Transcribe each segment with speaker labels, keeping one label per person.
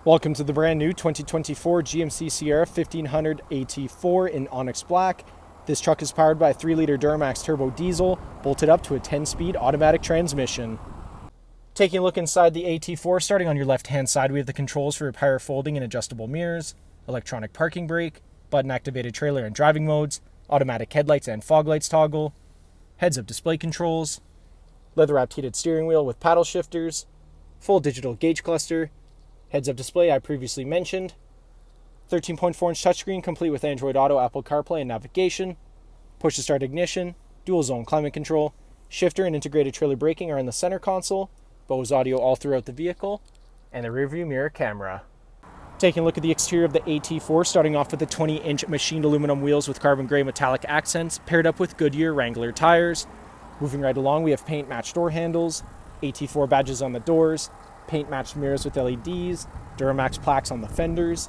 Speaker 1: Welcome to the brand new 2024 GMC Sierra 1500 AT4 in Onyx Black. This truck is powered by a 3-liter Duramax turbo diesel, bolted up to a 10-speed automatic transmission. Taking a look inside the AT4, starting on your left-hand side, we have the controls for your power folding and adjustable mirrors, electronic parking brake, button-activated trailer and driving modes, automatic headlights and fog lights toggle, heads-up display controls, leather-wrapped heated steering wheel with paddle shifters, full digital gauge cluster, heads-up display I previously mentioned, 13.4-inch touchscreen complete with Android Auto, Apple CarPlay, and navigation, push-to-start ignition, dual-zone climate control, shifter and integrated trailer braking are in the center console, Bose audio all throughout the vehicle, and the rearview mirror camera. Taking a look at the exterior of the AT4, starting off with the 20-inch machined aluminum wheels with carbon gray metallic accents, paired up with Goodyear Wrangler tires. Moving right along, we have paint-matched door handles, AT4 badges on the doors, paint-matched mirrors with LEDs, Duramax plaques on the fenders.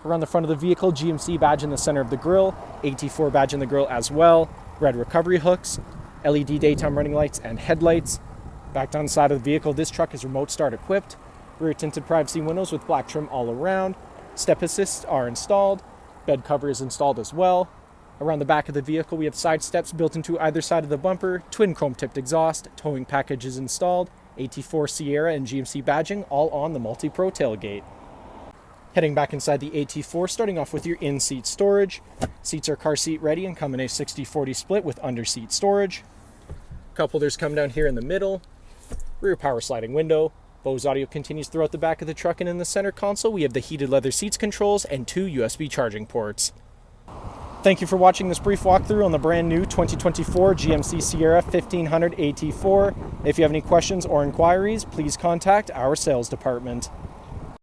Speaker 1: Around the front of the vehicle, GMC badge in the center of the grille, AT4 badge in the grille as well, red recovery hooks, LED daytime running lights and headlights. Back down the side of the vehicle, this truck is remote start equipped, rear tinted privacy windows with black trim all around, step assists are installed, bed cover is installed as well. Around the back of the vehicle, we have side steps built into either side of the bumper, twin chrome tipped exhaust, towing package is installed, AT4 Sierra and GMC badging all on the MultiPro tailgate. Heading back inside the AT4, starting off with your in-seat storage. Seats are car seat ready and come in a 60-40 split with under-seat storage. Cup holders come down here in the middle. Rear power sliding window. Bose audio continues throughout the back of the truck, and in the center console we have the heated leather seats controls and 2 USB charging ports. Thank you for watching this brief walkthrough on the brand new 2024 GMC Sierra 1500 AT4. If you have any questions or inquiries, please contact our sales department.